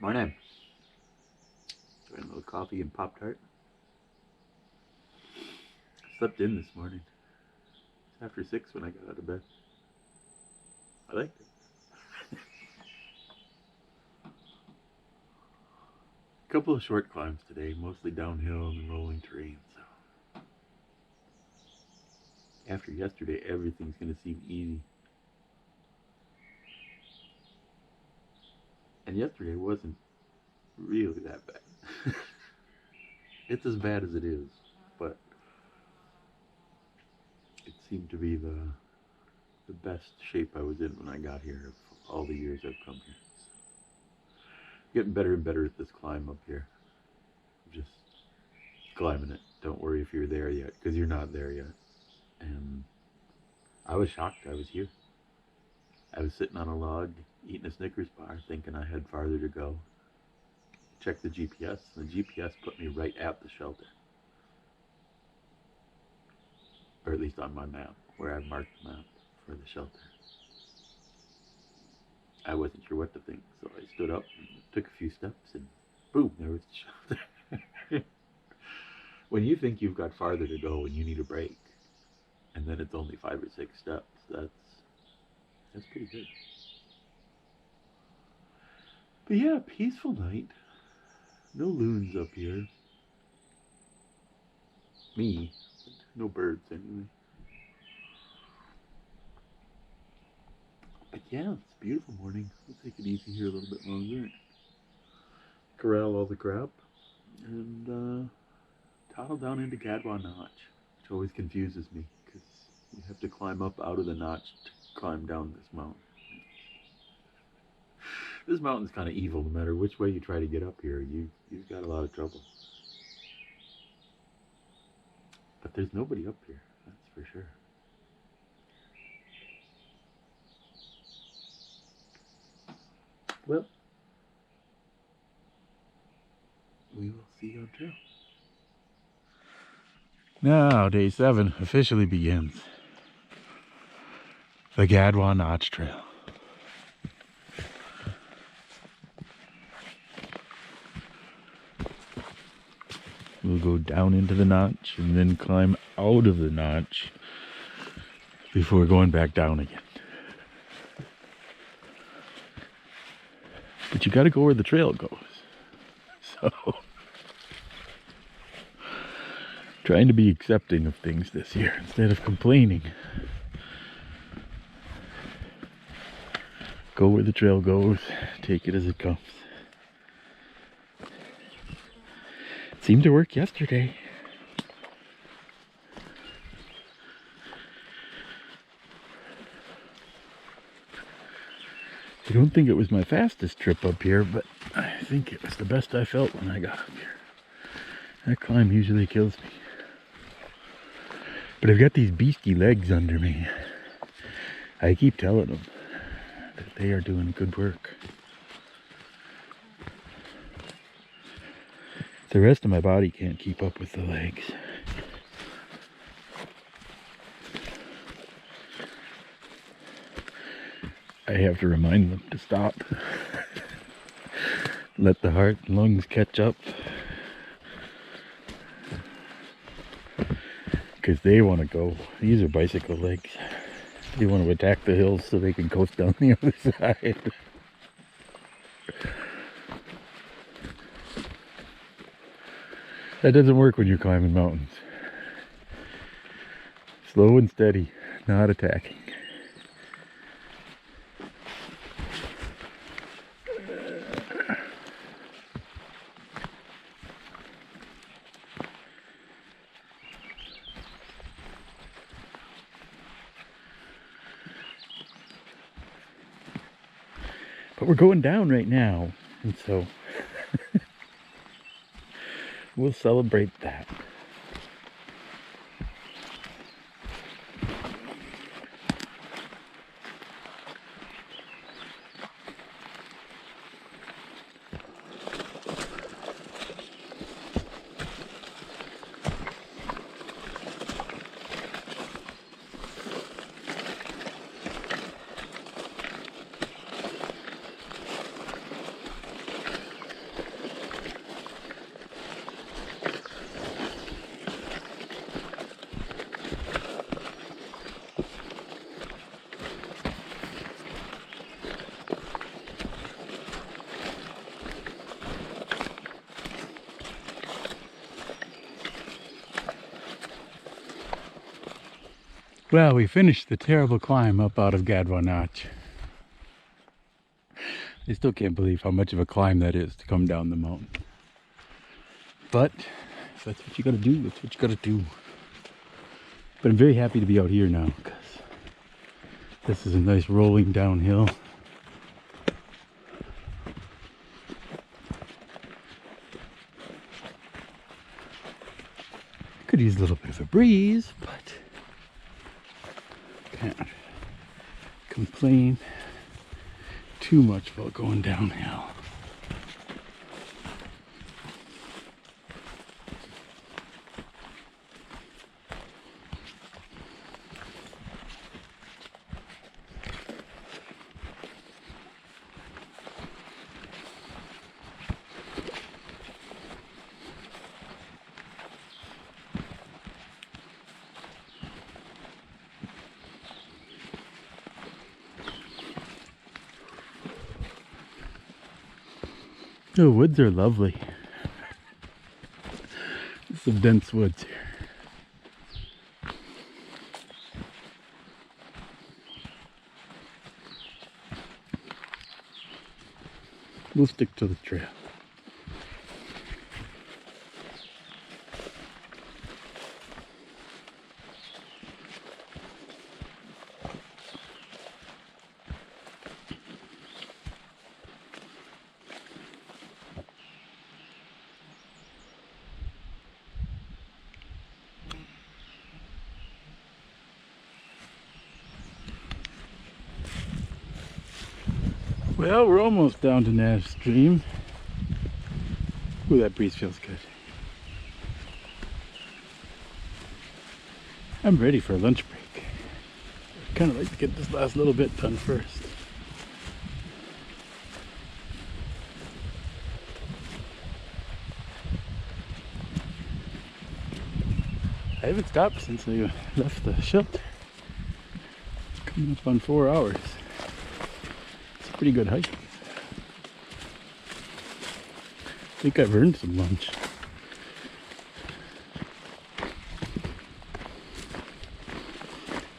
Morning. Enjoying a little coffee and Pop-Tart. Slept in this morning. It's after 6 when I got out of bed. I liked it. A couple of short climbs today, mostly downhill and rolling terrain, so after yesterday, everything's going to seem easy. And yesterday wasn't really that bad. It's as bad as it is, but it seemed to be the best shape I was in when I got here of all the years I've come here. So, getting better and better at this climb up here. Just climbing it. Don't worry if you're there yet, because you're not there yet. And I was shocked I was here. I was sitting on a log, eating a Snickers bar, thinking I had farther to go. Checked the GPS, and the GPS put me right at the shelter. Or at least on my map, where I marked the map for the shelter. I wasn't sure what to think, so I stood up and took a few steps, and boom, there was the shelter. When you think you've got farther to go and you need a break, and then it's only 5 or 6 steps, that's pretty good. But yeah, peaceful night. No loons up here. Me. No birds anyway. But yeah, it's a beautiful morning. We'll take it easy here a little bit longer. Corral all the crap. And toddle down into Gadwa Notch, which always confuses me because you have to climb up out of the notch to climb down this mountain. This mountain's kind of evil. No matter which way you try to get up here, you've got a lot of trouble. But there's nobody up here, that's for sure. Well, we will see you on trail. Now, day 7 officially begins. The Gadwa Notch Trail. We'll go down into the notch and then climb out of the notch before going back down again. But you gotta go where the trail goes. So, trying to be accepting of things this year instead of complaining. Go where the trail goes, take it as it comes. Seemed to work yesterday. I don't think it was my fastest trip up here, but I think it was the best I felt when I got up here. That climb usually kills me. But I've got these beastie legs under me. I keep telling them that they are doing good work. The rest of my body can't keep up with the legs. I have to remind them to stop. Let the heart and lungs catch up. Because they want to go. These are bicycle legs. They want to attack the hills so they can coast down the other side. That doesn't work when you're climbing mountains. Slow and steady, not attacking. But we're going down right now, and so we'll celebrate that. Well, we finished the terrible climb up out of Gadwa Notch. I still can't believe how much of a climb that is to come down the mountain. But if that's what you gotta do, that's what you gotta do. But I'm very happy to be out here now because this is a nice rolling downhill. Could use a little bit of a breeze, but can't complain too much about going downhill. The woods are lovely. Some dense woods here. We'll stick to the trail. Well, we're almost down to Nash Stream. Ooh, that breeze feels good. I'm ready for a lunch break. I'd kind of like to get this last little bit done first. I haven't stopped since I left the shelter. Coming up on 4 hours. Pretty good hike. I think I've earned some lunch.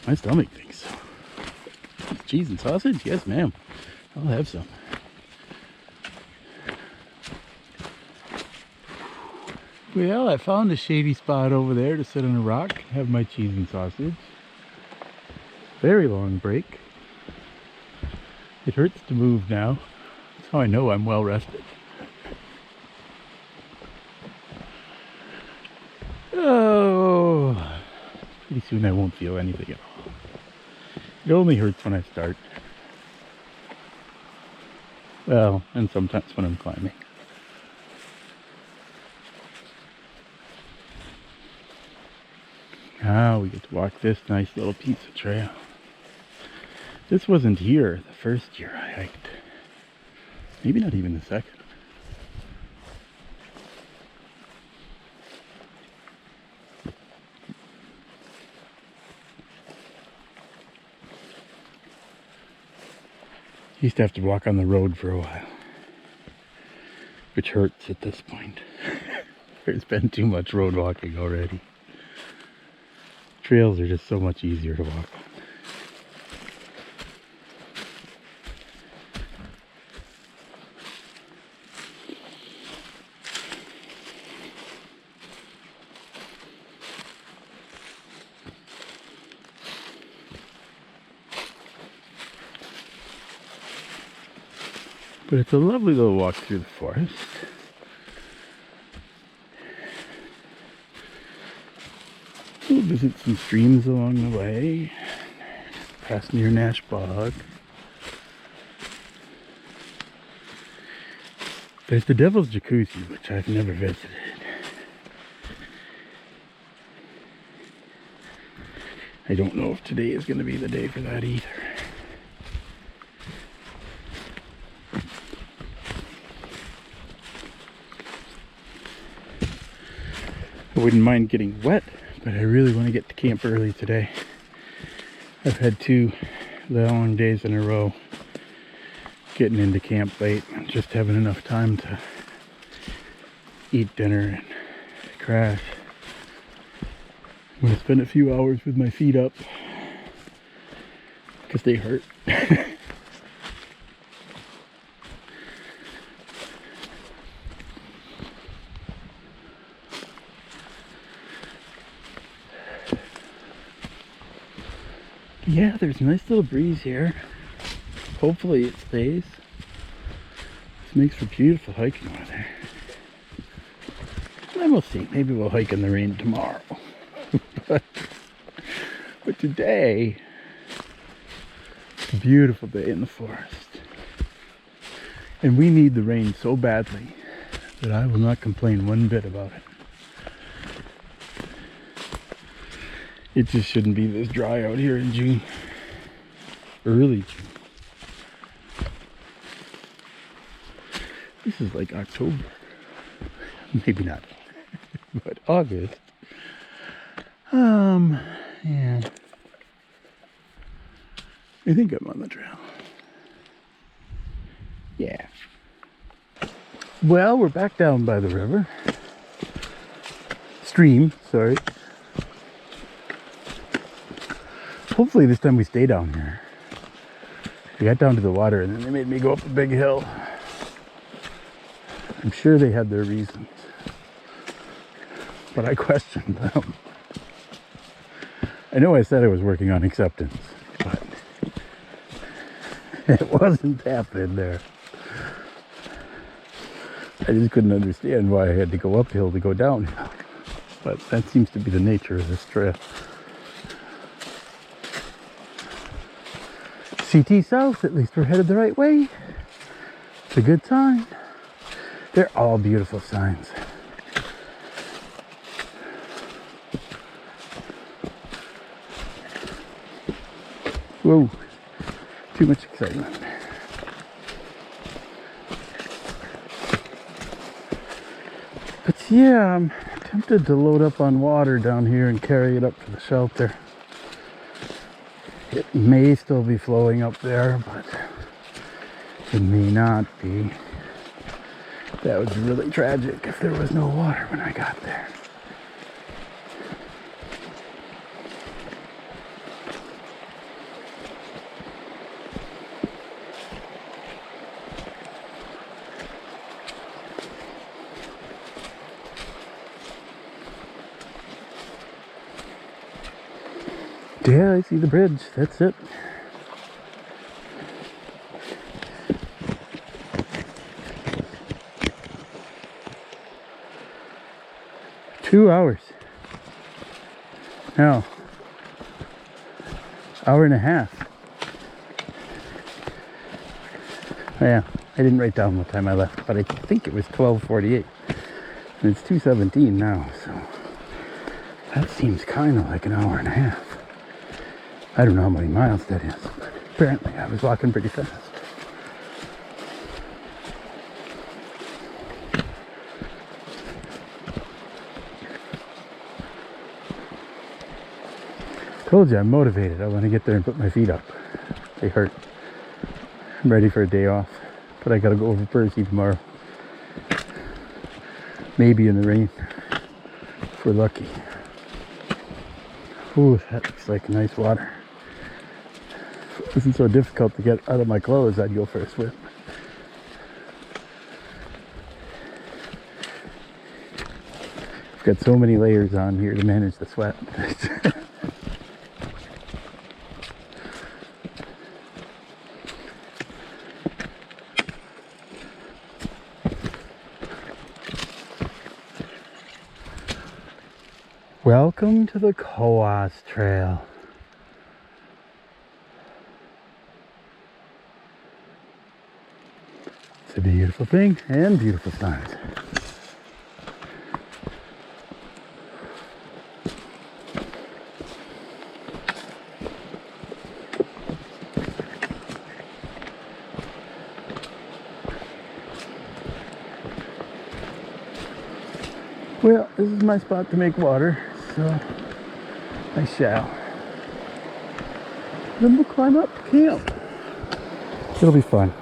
My stomach thinks so. Cheese and sausage? Yes, ma'am. I'll have some. Well, I found a shady spot over there to sit on a rock, have my cheese and sausage. Very long break. It hurts to move now. That's how I know I'm well rested. Oh, pretty soon I won't feel anything at all. It only hurts when I start. Well, and sometimes when I'm climbing. Now we get to walk this nice little piece of trail. This wasn't here the first year I hiked. Maybe not even the second. Used to have to walk on the road for a while, which hurts at this point. There's been too much road walking already. Trails are just so much easier to walk on. But it's a lovely little walk through the forest. We'll visit some streams along the way. Pass near Nash Bog. There's the Devil's Jacuzzi, which I've never visited. I don't know if today is going to be the day for that either. I wouldn't mind getting wet, but I really want to get to camp early today. I've had 2 long days in a row getting into camp late and just having enough time to eat dinner and crash. I'm going to spend a few hours with my feet up because they hurt. Yeah, there's a nice little breeze here. Hopefully it stays. This makes for beautiful hiking weather. And then we'll see. Maybe we'll hike in the rain tomorrow. but today, it's a beautiful day in the forest. And we need the rain so badly that I will not complain one bit about it. It just shouldn't be this dry out here in June. Early June. This is like October. Maybe not. But August. Yeah. I think I'm on the trail. Yeah. Well, we're back down by the river. Stream, sorry. Hopefully this time we stay down here. We got down to the water and then they made me go up a big hill. I'm sure they had their reasons, but I questioned them. I know I said I was working on acceptance, but it wasn't happening there. I just couldn't understand why I had to go uphill to go downhill, but that seems to be the nature of this trail. CT South, at least we're headed the right way. It's a good sign. They're all beautiful signs. Whoa, too much excitement. But yeah, I'm tempted to load up on water down here and carry it up to the shelter. It may still be flowing up there, but it may not be. That would be really tragic if there was no water when I got there. Yeah, I see the bridge. That's it. Two hours. No. Hour and a half. Oh, yeah, I didn't write down what time I left, but I think it was 12:48. And it's 2:17 now, so that seems kind of like an hour and a half. I don't know how many miles that is, but apparently I was walking pretty fast. Told you I'm motivated. I want to get there and put my feet up. They hurt. I'm ready for a day off, but I gotta go over Percy tomorrow. Maybe in the rain, if we're lucky. Ooh, that looks like nice water. If it wasn't so difficult to get out of my clothes, I'd go for a swim. I've got so many layers on here to manage the sweat. Welcome to the Cohos Trail. It's a beautiful thing and beautiful signs. Well, this is my spot to make water, so I shall. Then we'll climb up to camp. It'll be fun.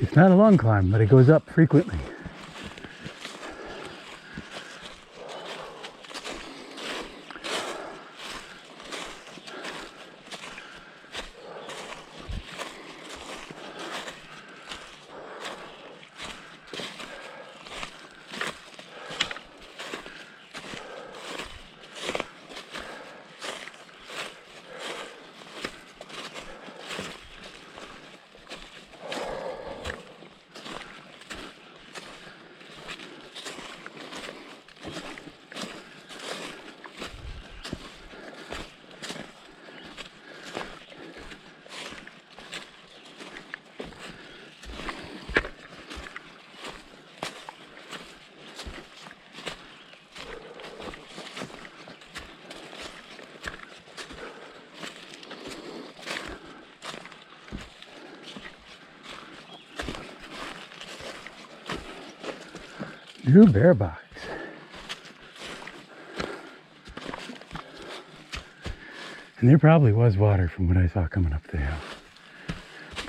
It's not a long climb, but it goes up frequently. New bear box. And there probably was water from what I saw coming up the hill.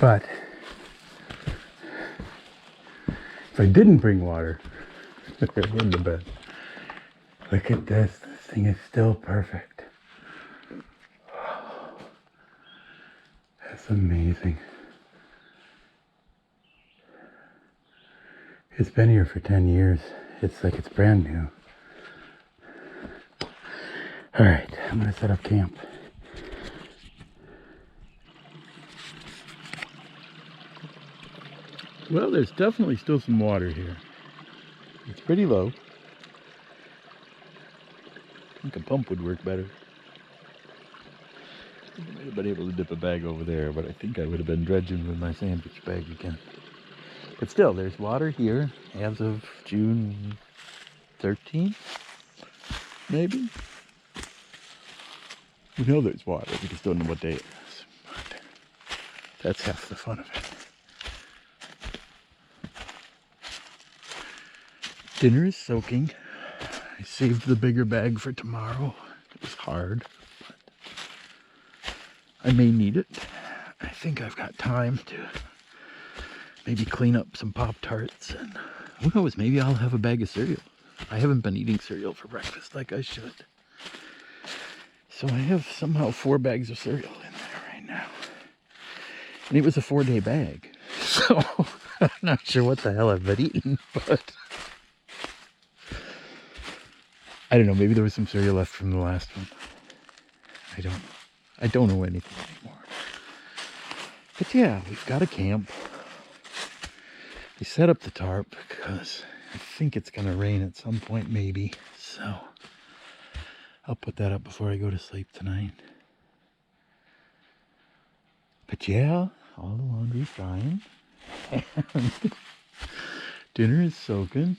But if I didn't bring water, it wouldn't have been. Look at this. This thing is still perfect. That's amazing. It's been here for 10 years. It's like it's brand new. All right, I'm gonna set up camp. Well, there's definitely still some water here. It's pretty low. I think a pump would work better. I might have been able to dip a bag over there, but I think I would have been dredging with my sandwich bag again. But still, there's water here as of June 13th, maybe? We know there's water, we just don't know what day it is. But that's half the fun of it. Dinner is soaking. I saved the bigger bag for tomorrow. It was hard, but I may need it. I think I've got time to maybe clean up some Pop-Tarts, and who knows, maybe I'll have a bag of cereal. I haven't been eating cereal for breakfast like I should. So I have somehow 4 bags of cereal in there right now. And it was a 4-day bag. So I'm not sure what the hell I've been eating, but I don't know, maybe there was some cereal left from the last one. I don't know anything anymore. But yeah, we've got a camp. I set up the tarp because I think it's going to rain at some point, maybe. So I'll put that up before I go to sleep tonight. But yeah, all the laundry's drying. And dinner is soaking.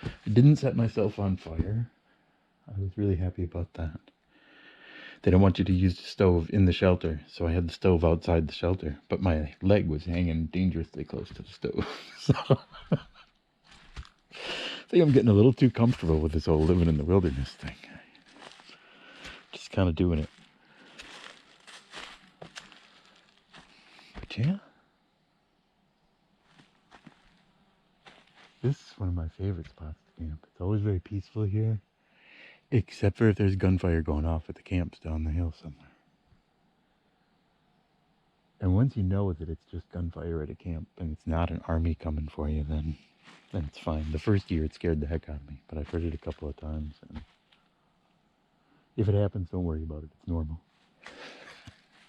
I didn't set myself on fire. I was really happy about that. They don't want you to use the stove in the shelter, so I had the stove outside the shelter, but my leg was hanging dangerously close to the stove. So I think I'm getting a little too comfortable with this whole living in the wilderness thing. Just kind of doing it. But yeah, this is one of my favorite spots to camp. It's always very peaceful here. Except for if there's gunfire going off at the camps down the hill somewhere. And once you know that it's just gunfire at a camp and it's not an army coming for you, then it's fine. The first year it scared the heck out of me, but I've heard it a couple of times. And if it happens, don't worry about it. It's normal.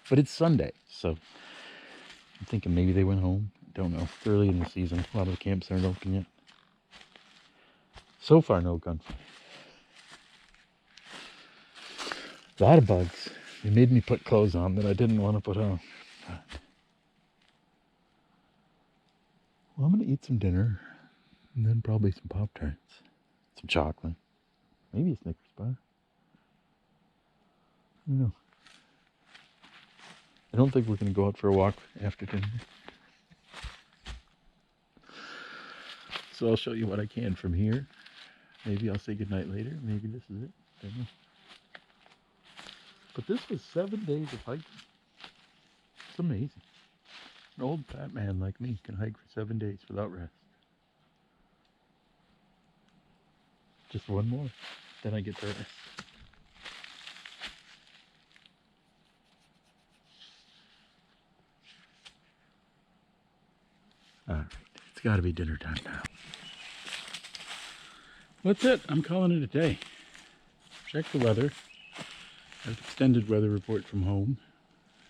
But it's Sunday, so I'm thinking maybe they went home. Don't know. It's early in the season. A lot of the camps aren't open yet. So far, no gunfire. A lot of bugs. They made me put clothes on that I didn't want to put on. But well, I'm going to eat some dinner. And then probably some Pop-Tarts. Some chocolate. Maybe a Snickers bar. I don't know. I don't think we're going to go out for a walk after dinner. So I'll show you what I can from here. Maybe I'll say goodnight later. Maybe this is it. I don't know. But this was 7 days of hiking. It's amazing. An old fat man like me can hike for 7 days without rest. Just one more, then I get to rest. Alright, it's gotta be dinner time now. That's it, I'm calling it a day. Check the weather. I have an extended weather report from home.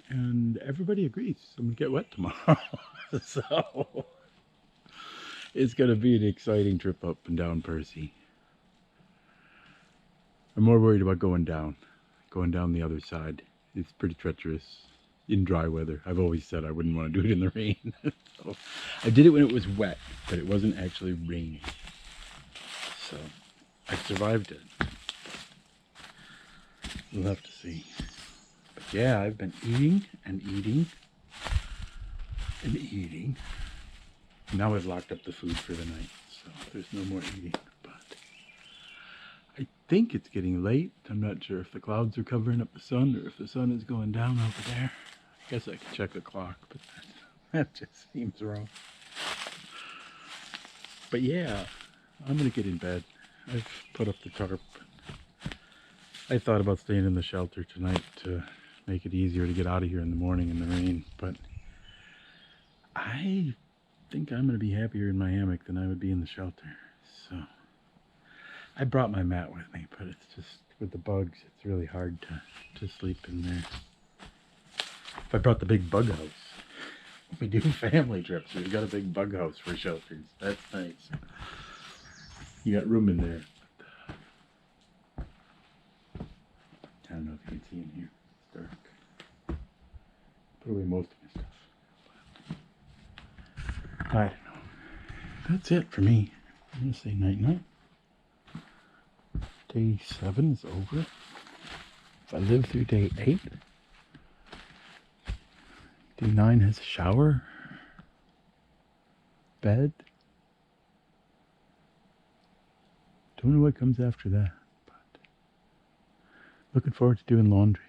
And everybody agrees I'm gonna get wet tomorrow. So it's gonna be an exciting trip up and down Percy. I'm more worried about going down the other side. It's pretty treacherous in dry weather. I've always said I wouldn't want to do it in the rain. So I did it when it was wet, but it wasn't actually raining. So I survived it. We'll have to see. But yeah, I've been eating and eating and eating. Now I've locked up the food for the night, so there's no more eating. But I think it's getting late. I'm not sure if the clouds are covering up the sun or if the sun is going down over there. I guess I could check the clock, but that just seems wrong. But yeah, I'm gonna get in bed. I've put up the tarp. I thought about staying in the shelter tonight to make it easier to get out of here in the morning in the rain, but I think I'm gonna be happier in my hammock than I would be in the shelter. So I brought my mat with me, but it's just with the bugs, it's really hard to sleep in there. If I brought the big bug house, we do family trips. We've got a big bug house for shelters. That's nice. You got room in there. I don't know if you can see in here. It's dark. Put away most of my stuff. I don't know. That's it for me. I'm gonna say night night. Day 7 is over. If I live through day 8, day 9 has a shower, bed. Don't know what comes after that, but looking forward to doing laundry.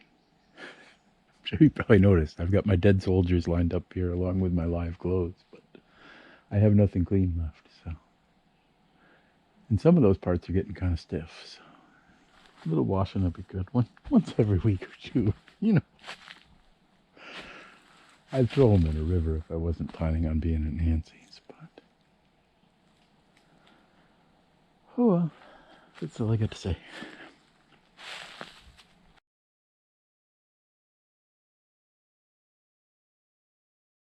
I'm sure you probably noticed I've got my dead soldiers lined up here along with my live clothes, but I have nothing clean left, so. And some of those parts are getting kind of stiff, so a little washing would be good. Once every week or two, you know. I'd throw them in a river if I wasn't planning on being at Nancy's, but oh well, that's all I got to say.